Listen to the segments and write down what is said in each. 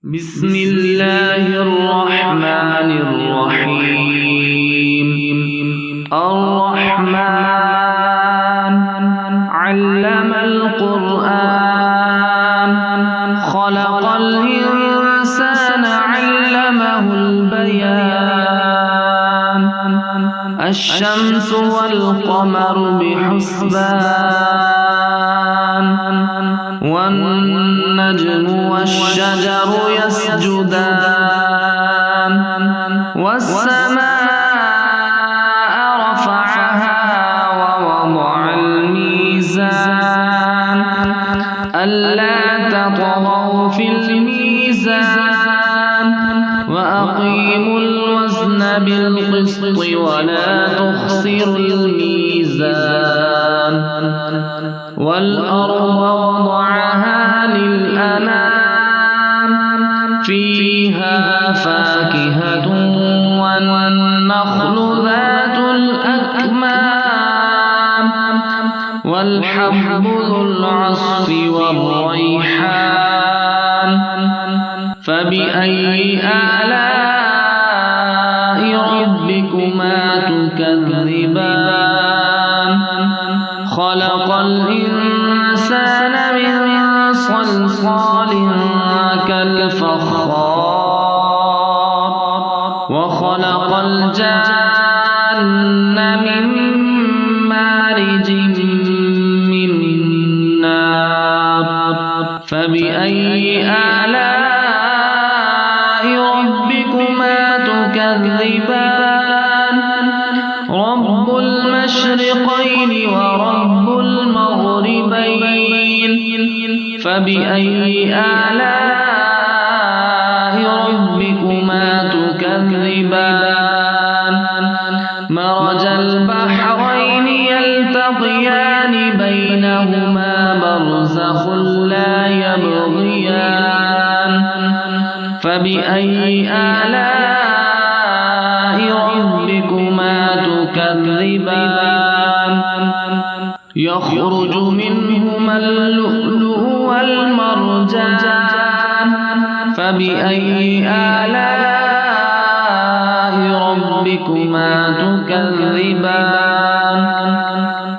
بسم الله الرحمن الرحيم. الرحمن علم القرآن خلق الإنسان علمه البيان. الشمس والقمر بحسبان والنجم والشجر يسجدان. والسماء رفعها ووضع الميزان ألا تطغوا في الميزان وأقيموا الوزن بالقسط ولا تخسروا الميزان. والأرض وضعها للأنام فيها فاكهة والنخل ذات الأكمام والحب ذو العصف والريحان. فبأي آلاء ربكما تكذبان. خلق الإنسان من صلصال كالفخار وخلق الجان من مارج من نار. فبأي آلاء ربكما تكذبان. رب المشرقين ورب المغربين. فبأي آلاء ربكما تكذبان. مرج البحرين يلتقيان بينهما برزخ لا يبغيان. فبأي آلاء ربكما تكذبان. يخرج منهما اللؤلؤ والمرجان. فبأي آلاء ربكما تكذبان.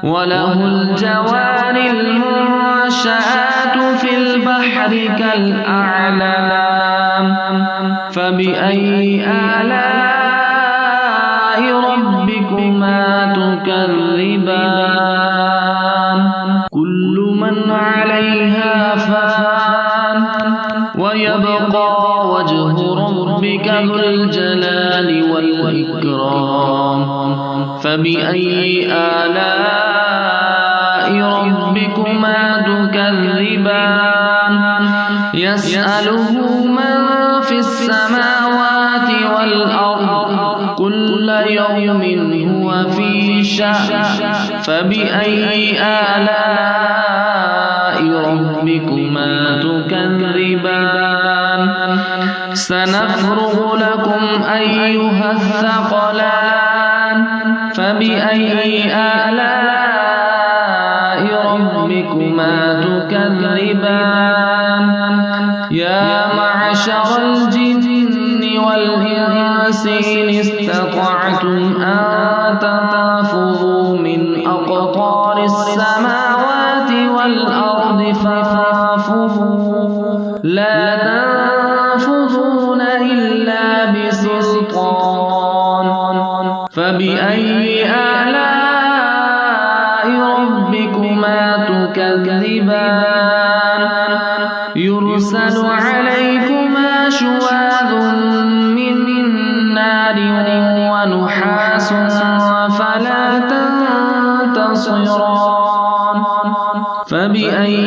وله الجوار المنشآت في البحر كالأعلام. فبأي آلاء ربكما تكذبان. كل من عليها فان ويبقى وجه ربك ذو الجلال والإكرام. فبأي آلاء ربكما تكذبان. يسأله من في السماوات والأرض كل يوم هو في شأن. فبأي آلاء ربكما تكذبان. سنفرغ لكم أيها الثقلان. فبأي آلاء ربكما تكذبان. يا معشر الجن والإنس إن استطعتم أن تنفذوا من أقطار السماوات والأرض فانفذوا لا تنفذون إلا بسلطان. فبأي آلاء ربكما تكذبان. يرسل عليكما شواظ من نار ونحاس فلا تنتصران. فبأي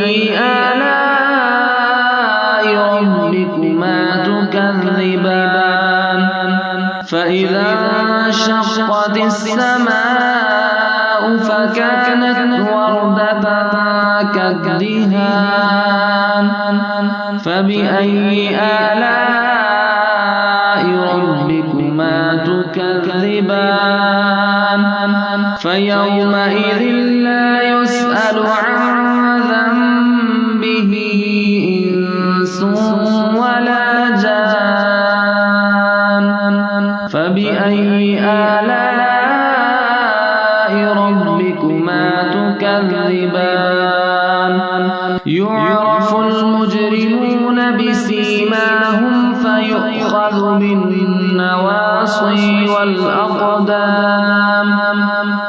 آلاء ربكما تكذبان. فإذا انشقت السماء فكانت وردة كالدهان. فبأي آلاء ربكما تكذبان. فيومئذ لا يسأل عن ذنبه إنس ولا فبأي آلاء ربكما تكذبان يعرف المجرمون بسيماهم فيؤخذ بالنواصي والأقدام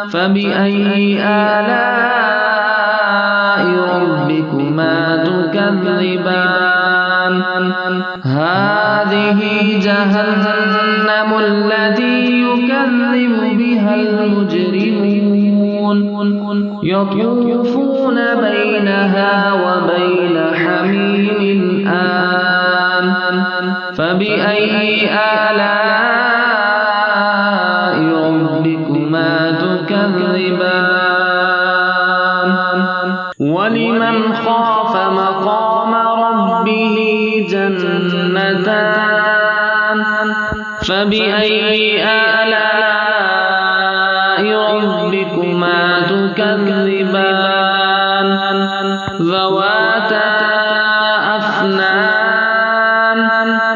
فبأي آلاء ربكما تكذبان هذه جهنم التي يكذب بها المجرمون يطوفون بينها وبين حميم آن فبأي آلاء ربكما تكذبان ولمن خاف مقام ربه جنتان فبأي آلاء ربكما تكذبان ذواتا أفنان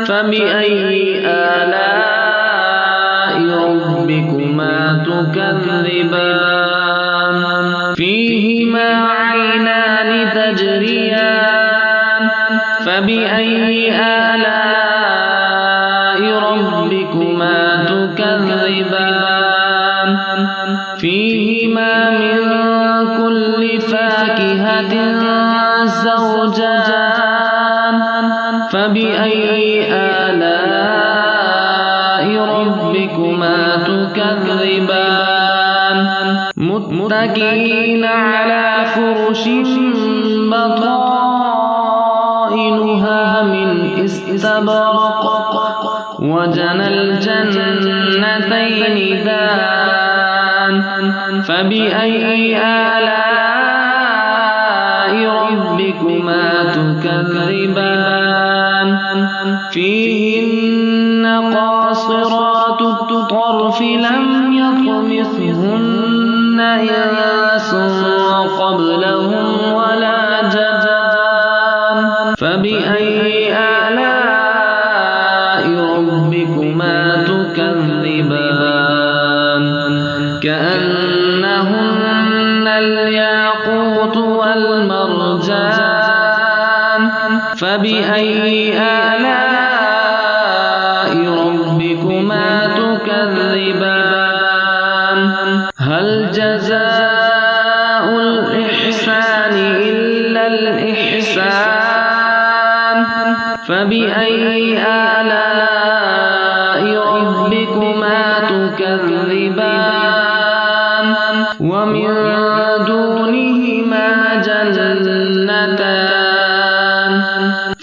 فبأي آلاء ربكما تكذبان فيهما عينان تجريان فبأي آلاء ربكما تكذبان فيهما من كل فاكهة زوجان فبأي آلاء ربكما تكذبان متكئين على فرش بطائنها من استبرق وجنى الجنتين دان فبأي آلاء ربكما تكذبان فيهن قاصرات الطرف لم يطمثهن إنس قبلهم ولا جان فبأي آلاء ربكما تكذبان كأنهن الياقوت والمرجان فبأي آلاء ربكما تكذبان هل جزاء الإحسان إلا الإحسان فبأي آلاء ربكما تكذبان ومن دونهما جنتان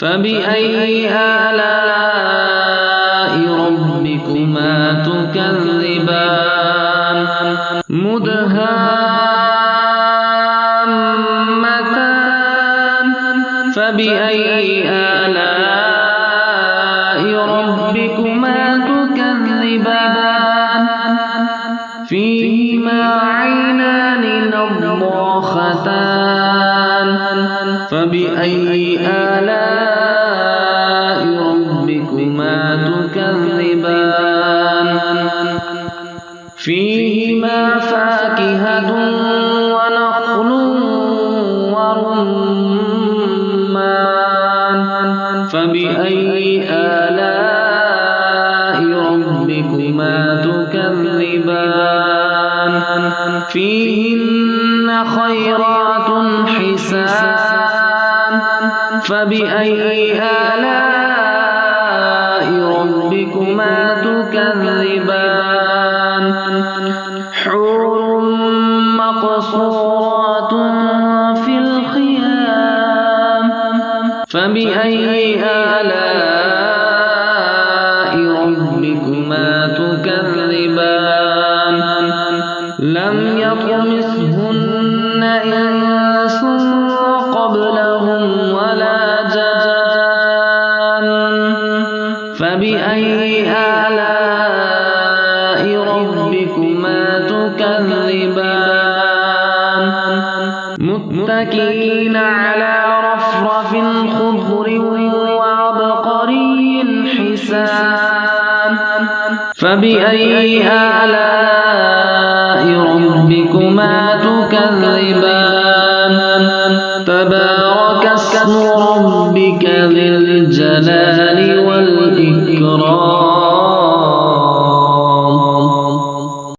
فبأي آلاء ربكما تكذبان مدهامتان فبأي آلاء ربكما تكذبان فيهما عينان نضاختان فبأي آلاء ربكما تكذبان فيهما فاكهة ونخل ورمان فبأي آلاء ربكما تكذبان فيهن خيرات حسان فبأي آلاء ربكما تكذبان حور مقصورات في الخيام فبأي آلاء ربكما تكذبان لم يطمثهن إنس قبلهم ولا جان فبأي آلاء ربكما تكذبان متكئين على رفرف خضر وعبقري حسان فبأي آلاء ربكما تكذبان تبارك اسم ربك ذي الجلال والإكرام